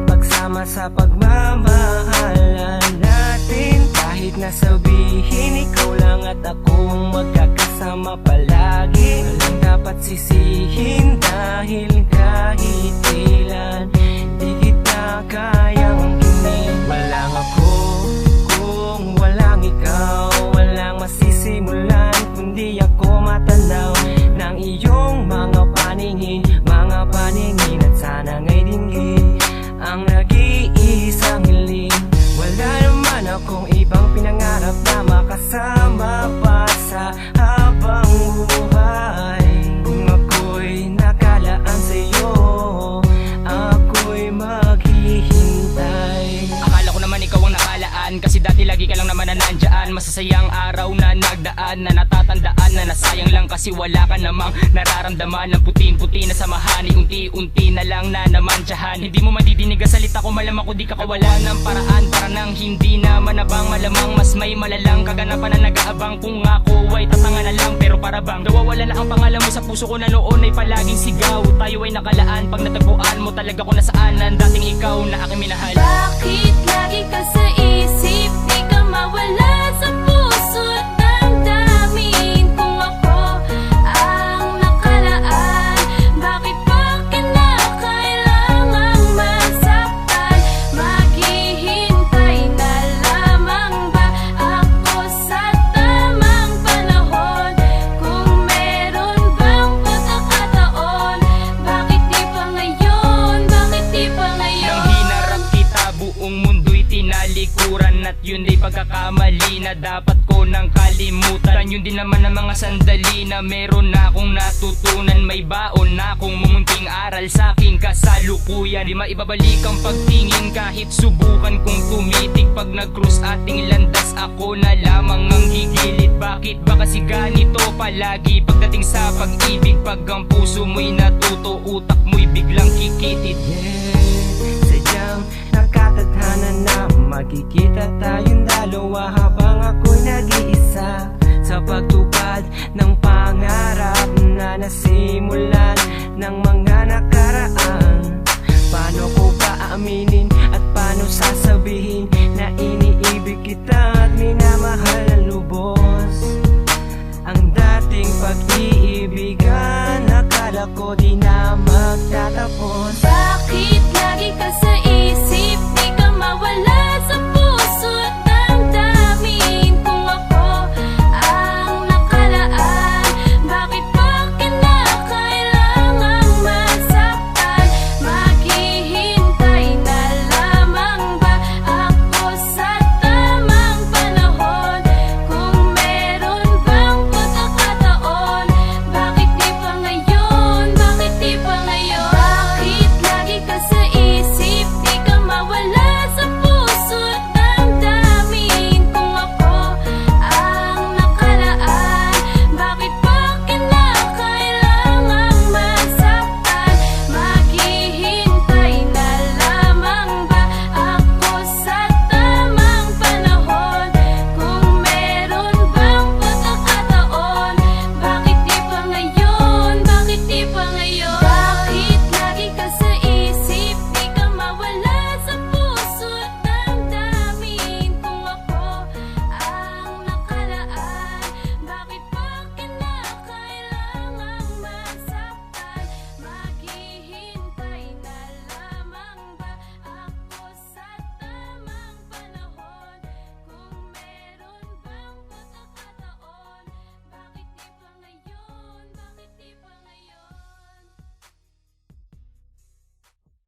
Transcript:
at pagsama sa pagmamahalan natin. Kahit na sabihin ikaw lang at akong magkakasama palagi, walang dapat sisihin dahil kahit ilan di kita kayang kinin. Walang ako kung walang ikaw, walang masisimulan kundi ako matanaw ng iyong mga paningin at sana nga'y dinggin ang nag-iisang hiling. Wala naman akong ibang pinangarap na makasama pa sa habang buhay. Kung ako'y nakalaan sa'yo, ako'y maghihintay. Akala ko naman ikaw ang nakalaan, kasi dati lagi ka lang naman na nandyan. Masasayang araw na nagdaan, na natatandaan na nasayang lang kasi wala ka namang nararamdaman. Ang puting-puti na samahan, unti-unti na lang na namantsahan. Hindi mo madidinig ang salita ko, malamang ko di ka kawalan ng paraan. Para nang hindi naman abang, malamang mas may malalang kaganapan na nag-aabang. Kung ako ay tatanga na lang, pero para bang nawawala na ang pangalan mo sa puso ko na noon ay palaging sigaw. Tayo ay nakalaan, pag natagpuan mo talaga kung nasaan ang dating ikaw na aking minahal. Bakit lagi ka sa isip, di ka mawala sa puso't damdamin? Kung ako ang nakalaan, bakit pa kinakailangang masaktan? Maghihintay na lamang ba ako sa tamang panahon? Kung meron bang pagkakataon, bakit di pa ngayon? Bakit di pa ngayon? Nang hinarap kita, buong mundo'y tinalikuran, at yun ay pagkakamali na dapat ko nang kalimutan. Yun din naman ang mga sandali na meron na akong natutunan. May baon na akong mumunting aral sa aking kasalukuyan. Di maibabalik ang pagtingin kahit subukan kong tumitig. Pag nag-cross ating landas, ako na lamang ang gigilid. Bakit ba kasi ganito palagi pagdating sa pag-ibig? Pag ang puso mo'y natuto, utak mo'y biglang kikitid. Sadyang nakatadhana na magkikita tayong dalawa habang ako'y nag-iisa sa pagtupad ng pangarap na nasimulan ng mga nakaraan.